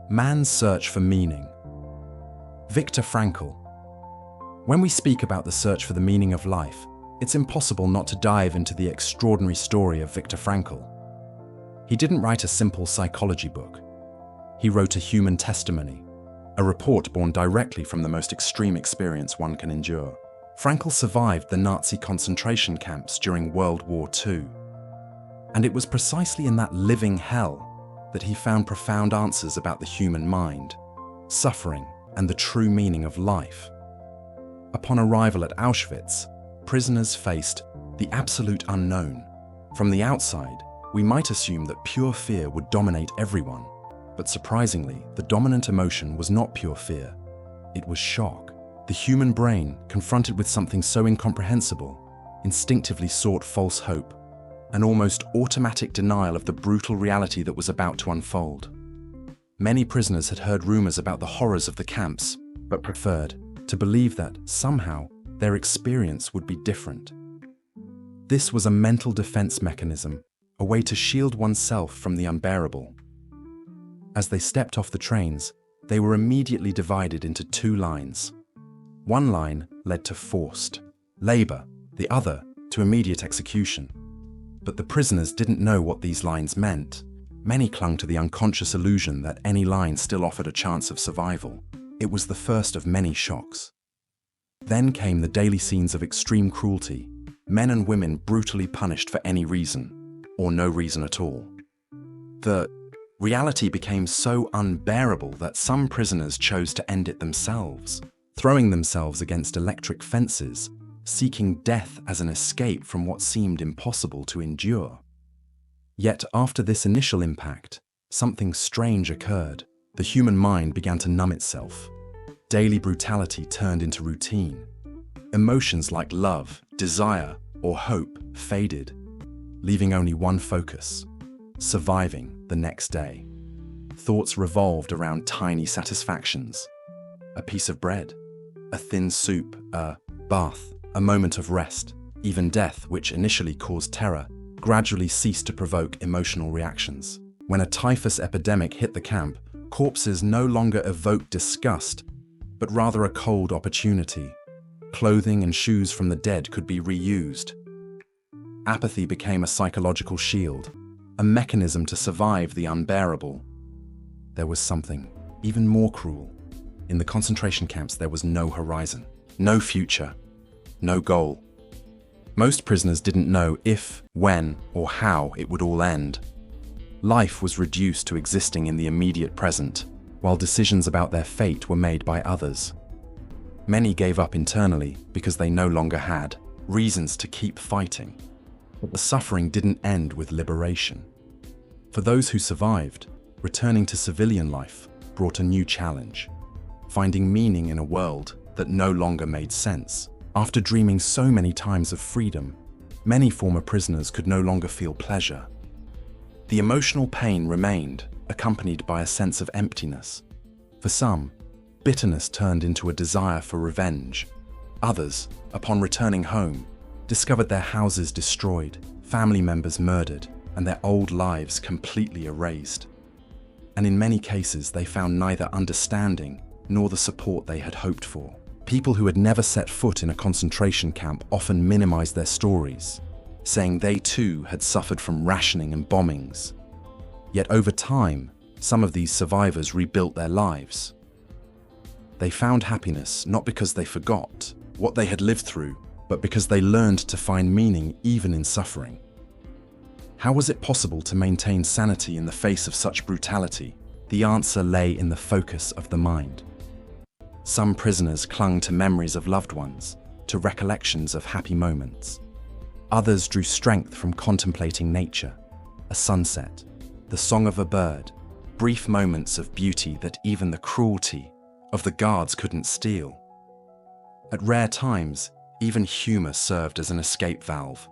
Man's search for meaning. Viktor Frankl. When we speak about the search for the meaning of life, it's impossible not to dive into the extraordinary story of Viktor Frankl. He didn't write a simple psychology book. He wrote a human testimony, a report born directly from the most extreme experience one can endure. Frankl survived the Nazi concentration camps during World War II. And it was precisely in that living hell that he found profound answers about the human mind, suffering, and the true meaning of life. Upon arrival at Auschwitz, prisoners faced the absolute unknown. From the outside, we might assume that pure fear would dominate everyone, but surprisingly, the dominant emotion was not pure fear. It was shock. The human brain, confronted with something so incomprehensible, instinctively sought false hope, an almost automatic denial of the brutal reality that was about to unfold. Many prisoners had heard rumors about the horrors of the camps, but preferred to believe that, somehow, their experience would be different. This was a mental defense mechanism, a way to shield oneself from the unbearable. As they stepped off the trains, they were immediately divided into two lines. One line led to forced labor, the other to immediate execution. But the prisoners didn't know what these lines meant. Many clung to the unconscious illusion that any line still offered a chance of survival. It was the first of many shocks. Then came the daily scenes of extreme cruelty, men and women brutally punished for any reason, or no reason at all. The reality became so unbearable that some prisoners chose to end it themselves, throwing themselves against electric fences, seeking death as an escape from what seemed impossible to endure. Yet after this initial impact, something strange occurred. The human mind began to numb itself. Daily brutality turned into routine. Emotions like love, desire, or hope faded, leaving only one focus: surviving the next day. Thoughts revolved around tiny satisfactions: a piece of bread, a thin soup, a bath, a moment of rest. Even death, which initially caused terror, gradually ceased to provoke emotional reactions. When a typhus epidemic hit the camp, corpses no longer evoked disgust, but rather a cold opportunity. Clothing and shoes from the dead could be reused. Apathy became a psychological shield, a mechanism to survive the unbearable. There was something even more cruel. In the concentration camps, there was no horizon, no future, no goal. Most prisoners didn't know if, when, or how it would all end. Life was reduced to existing in the immediate present, while decisions about their fate were made by others. Many gave up internally because they no longer had reasons to keep fighting. But the suffering didn't end with liberation. For those who survived, returning to civilian life brought a new challenge: finding meaning in a world that no longer made sense. After dreaming so many times of freedom, many former prisoners could no longer feel pleasure. The emotional pain remained, accompanied by a sense of emptiness. For some, bitterness turned into a desire for revenge. Others, upon returning home, discovered their houses destroyed, family members murdered, and their old lives completely erased. And in many cases, they found neither understanding nor the support they had hoped for. People who had never set foot in a concentration camp often minimized their stories, saying they too had suffered from rationing and bombings. Yet over time, some of these survivors rebuilt their lives. They found happiness not because they forgot what they had lived through, but because they learned to find meaning even in suffering. How was it possible to maintain sanity in the face of such brutality? The answer lay in the focus of the mind. Some prisoners clung to memories of loved ones, to recollections of happy moments. Others drew strength from contemplating nature, a sunset, the song of a bird, brief moments of beauty that even the cruelty of the guards couldn't steal. At rare times, even humor served as an escape valve.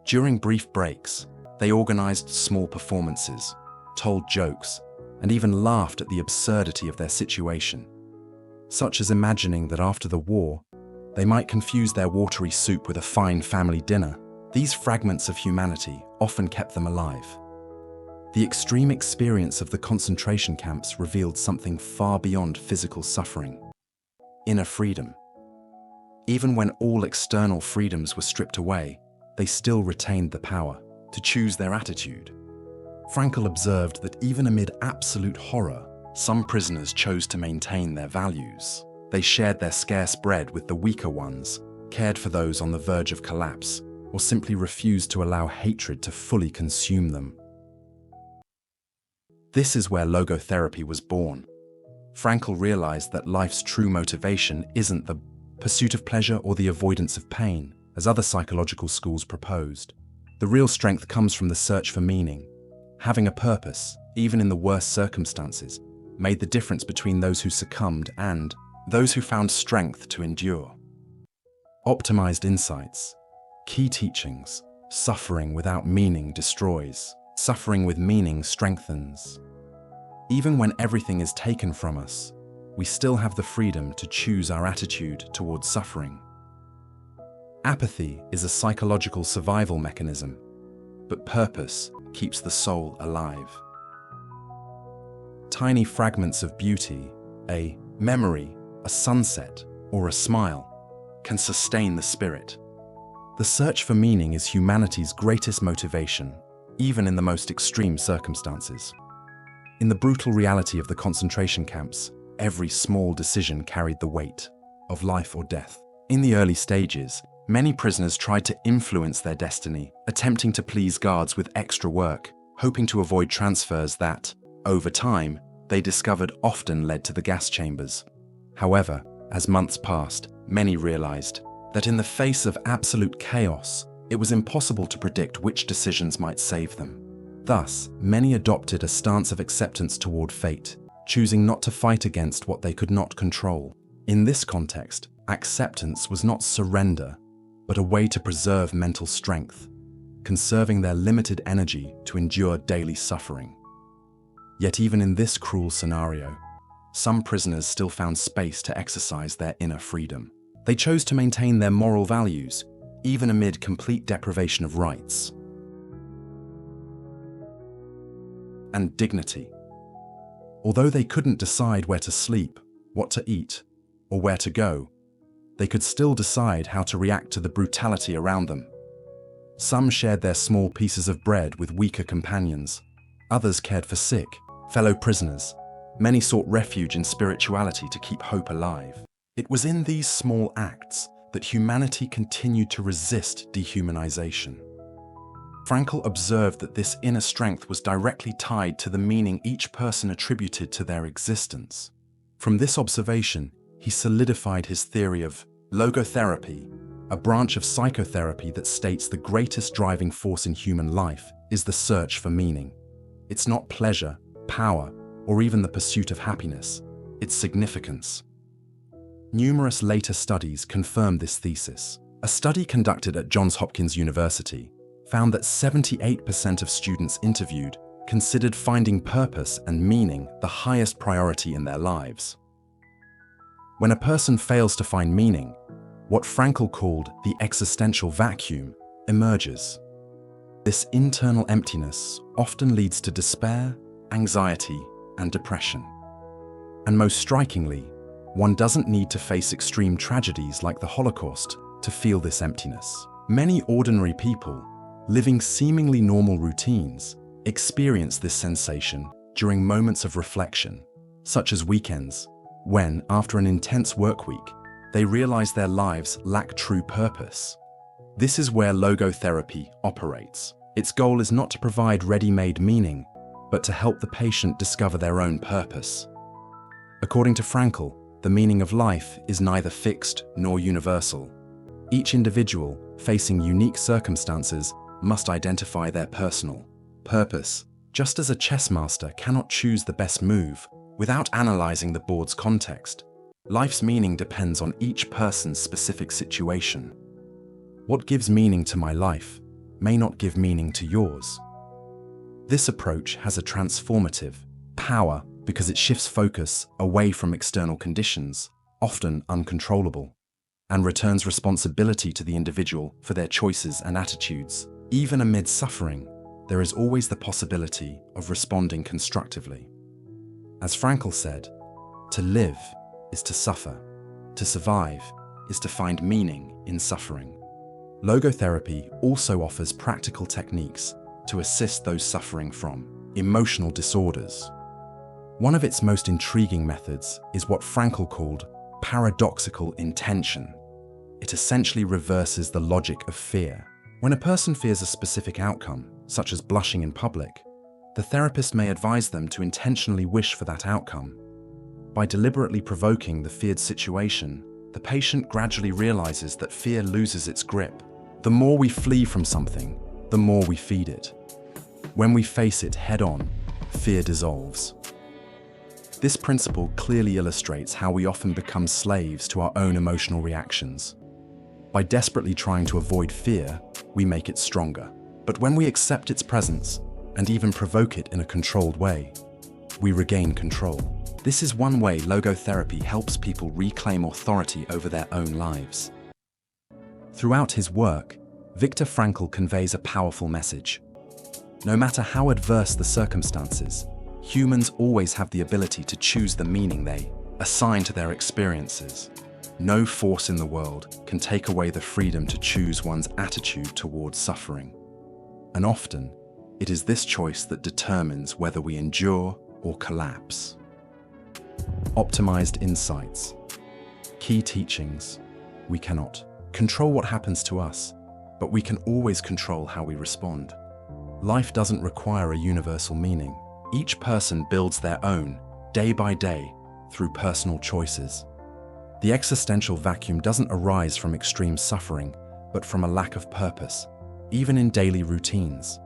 During brief breaks, they organized small performances, told jokes, and even laughed at the absurdity of their situation, such as imagining that after the war, they might confuse their watery soup with a fine family dinner. These fragments of humanity often kept them alive. The extreme experience of the concentration camps revealed something far beyond physical suffering: inner freedom. Even when all external freedoms were stripped away, they still retained the power to choose their attitude. Frankl observed that even amid absolute horror, some prisoners chose to maintain their values. They shared their scarce bread with the weaker ones, cared for those on the verge of collapse, or simply refused to allow hatred to fully consume them. This is where logotherapy was born. Frankl realized that life's true motivation isn't the pursuit of pleasure or the avoidance of pain, as other psychological schools proposed. The real strength comes from the search for meaning. Having a purpose, even in the worst circumstances, made the difference between those who succumbed and those who found strength to endure. Optimized insights. Key teachings. Suffering without meaning destroys. Suffering with meaning strengthens. Even when everything is taken from us, we still have the freedom to choose our attitude towards suffering. Apathy is a psychological survival mechanism, but purpose keeps the soul alive. Tiny fragments of beauty, a memory, a sunset, or a smile, can sustain the spirit. The search for meaning is humanity's greatest motivation, even in the most extreme circumstances. In the brutal reality of the concentration camps, every small decision carried the weight of life or death. In the early stages, many prisoners tried to influence their destiny, attempting to please guards with extra work, hoping to avoid transfers that, over time, they discovered often led to the gas chambers. However, as months passed, many realized that in the face of absolute chaos, it was impossible to predict which decisions might save them. Thus, many adopted a stance of acceptance toward fate, choosing not to fight against what they could not control. In this context, acceptance was not surrender, but a way to preserve mental strength, conserving their limited energy to endure daily suffering. Yet even in this cruel scenario, some prisoners still found space to exercise their inner freedom. They chose to maintain their moral values, even amid complete deprivation of rights and dignity. Although they couldn't decide where to sleep, what to eat, or where to go, they could still decide how to react to the brutality around them. Some shared their small pieces of bread with weaker companions. Others cared for sick, fellow prisoners. Many sought refuge in spirituality to keep hope alive. It was in these small acts that humanity continued to resist dehumanization. Frankl observed that this inner strength was directly tied to the meaning each person attributed to their existence. From this observation, he solidified his theory of logotherapy, a branch of psychotherapy that states the greatest driving force in human life is the search for meaning. It's not pleasure, power, or even the pursuit of happiness, it's significance. Numerous later studies confirmed this thesis. A study conducted at Johns Hopkins University found that 78% of students interviewed considered finding purpose and meaning the highest priority in their lives. When a person fails to find meaning, what Frankl called the existential vacuum emerges. This internal emptiness often leads to despair, anxiety, and depression. And most strikingly, one doesn't need to face extreme tragedies like the Holocaust to feel this emptiness. Many ordinary people, living seemingly normal routines, experience this sensation during moments of reflection, such as weekends, when, after an intense work week, they realize their lives lack true purpose. This is where logotherapy operates. Its goal is not to provide ready-made meaning, but to help the patient discover their own purpose. According to Frankl, the meaning of life is neither fixed nor universal. Each individual, facing unique circumstances, must identify their personal purpose, just as a chess master cannot choose the best move without analyzing the board's context. Life's meaning depends on each person's specific situation. What gives meaning to my life may not give meaning to yours. This approach has a transformative power because it shifts focus away from external conditions, often uncontrollable, and returns responsibility to the individual for their choices and attitudes. Even amid suffering, there is always the possibility of responding constructively. As Frankl said, to live is to suffer. To survive is to find meaning in suffering. Logotherapy also offers practical techniques to assist those suffering from emotional disorders. One of its most intriguing methods is what Frankl called paradoxical intention. It essentially reverses the logic of fear. When a person fears a specific outcome, such as blushing in public, the therapist may advise them to intentionally wish for that outcome. By deliberately provoking the feared situation, the patient gradually realizes that fear loses its grip. The more we flee from something, the more we feed it. When we face it head-on, fear dissolves. This principle clearly illustrates how we often become slaves to our own emotional reactions. By desperately trying to avoid fear, we make it stronger. But when we accept its presence, and even provoke it in a controlled way, we regain control. This is one way logotherapy helps people reclaim authority over their own lives. Throughout his work, Viktor Frankl conveys a powerful message. No matter how adverse the circumstances, humans always have the ability to choose the meaning they assign to their experiences. No force in the world can take away the freedom to choose one's attitude towards suffering. And often, it is this choice that determines whether we endure or collapse. Optimized insights. Key teachings. We cannot control what happens to us, but we can always control how we respond. Life doesn't require a universal meaning. Each person builds their own, day by day, through personal choices. The existential vacuum doesn't arise from extreme suffering, but from a lack of purpose, even in daily routines.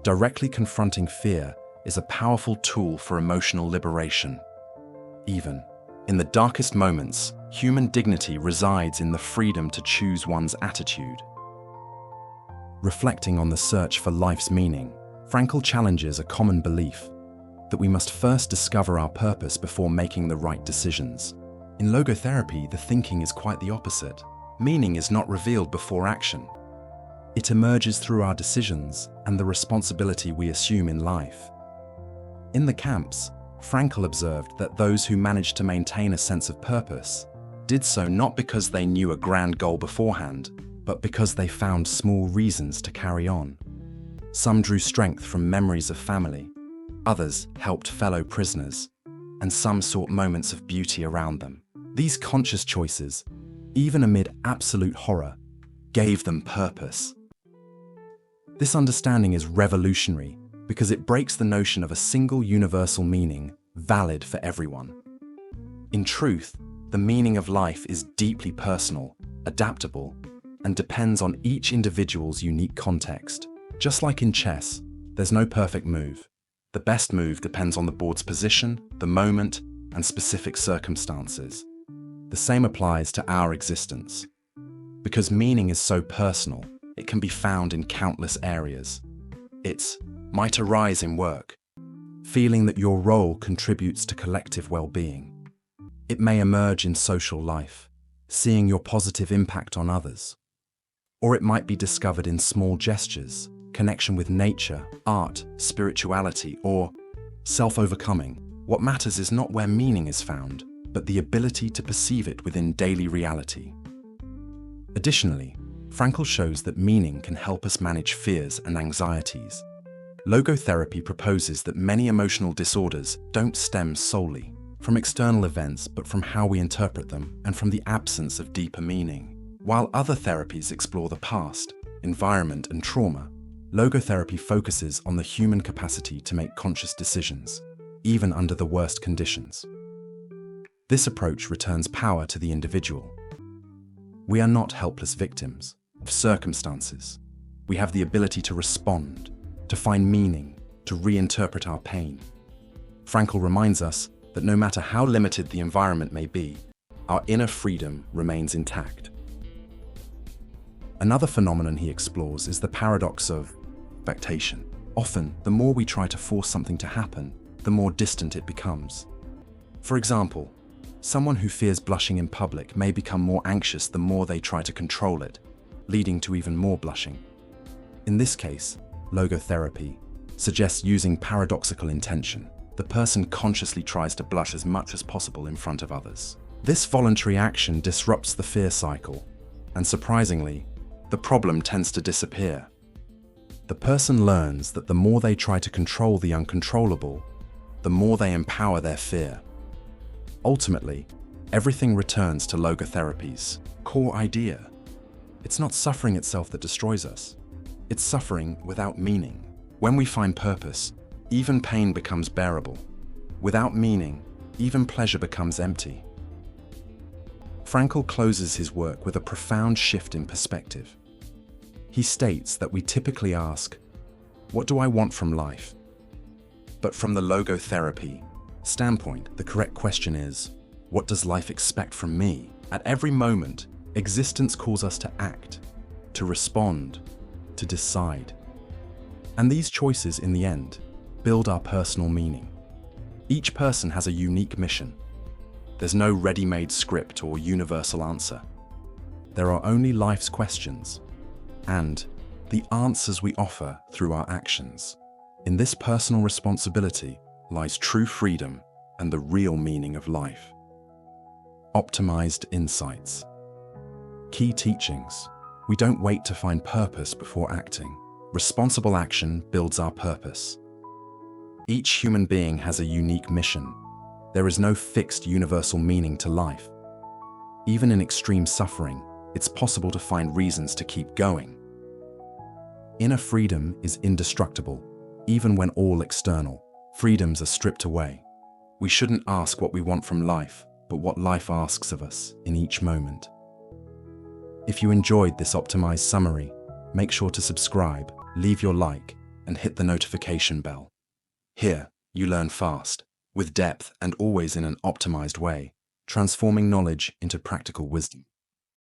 Directly confronting fear is a powerful tool for emotional liberation. Even in the darkest moments, human dignity resides in the freedom to choose one's attitude. Reflecting on the search for life's meaning, Frankl challenges a common belief that we must first discover our purpose before making the right decisions. In logotherapy, the thinking is quite the opposite. Meaning is not revealed before action. It emerges through our decisions and the responsibility we assume in life. In the camps, Frankl observed that those who managed to maintain a sense of purpose did so not because they knew a grand goal beforehand, but because they found small reasons to carry on. Some drew strength from memories of family, others helped fellow prisoners, and some sought moments of beauty around them. These conscious choices, even amid absolute horror, gave them purpose. This understanding is revolutionary because it breaks the notion of a single universal meaning valid for everyone. In truth, the meaning of life is deeply personal, adaptable, and depends on each individual's unique context. Just like in chess, there's no perfect move. The best move depends on the board's position, the moment, and specific circumstances. The same applies to our existence. Because meaning is so personal, it can be found in countless areas. It might arise in work, feeling that your role contributes to collective well-being. It may emerge in social life, seeing your positive impact on others. Or it might be discovered in small gestures, connection with nature, art, spirituality, or self-overcoming. What matters is not where meaning is found, but the ability to perceive it within daily reality. Additionally, Frankl shows that meaning can help us manage fears and anxieties. Logotherapy proposes that many emotional disorders don't stem solely from external events, but from how we interpret them and from the absence of deeper meaning. While other therapies explore the past, environment, and trauma, logotherapy focuses on the human capacity to make conscious decisions, even under the worst conditions. This approach returns power to the individual. We are not helpless victims of circumstances. We have the ability to respond, to find meaning, to reinterpret our pain. Frankl reminds us that no matter how limited the environment may be, our inner freedom remains intact. Another phenomenon he explores is the paradox of expectation. Often, the more we try to force something to happen, the more distant it becomes. For example, someone who fears blushing in public may become more anxious the more they try to control it, leading to even more blushing. In this case, Logotherapy suggests using paradoxical intention. The person consciously tries to blush as much as possible in front of others. This voluntary action disrupts the fear cycle, and surprisingly, the problem tends to disappear. The person learns that the more they try to control the uncontrollable, the more they empower their fear. Ultimately, everything returns to logotherapy's core idea. It's not suffering itself that destroys us. It's suffering without meaning. When we find purpose, even pain becomes bearable. Without meaning, even pleasure becomes empty. Frankl closes his work with a profound shift in perspective. He states that we typically ask, "What do I want from life?" But from the logotherapy standpoint, the correct question is, "What does life expect from me?" At every moment, existence calls us to act, to respond, to decide. And these choices, in the end, build our personal meaning. Each person has a unique mission. There's no ready-made script or universal answer. There are only life's questions, and the answers we offer through our actions. In this personal responsibility lies true freedom and the real meaning of life. Optimized insights. Key teachings. We don't wait to find purpose before acting. Responsible action builds our purpose. Each human being has a unique mission. There is no fixed universal meaning to life. Even in extreme suffering, it's possible to find reasons to keep going. Inner freedom is indestructible, even when all external freedoms are stripped away. We shouldn't ask what we want from life, but what life asks of us in each moment. If you enjoyed this optimized summary, make sure to subscribe, leave your like, and hit the notification bell. Here, you learn fast, with depth and always in an optimized way, transforming knowledge into practical wisdom.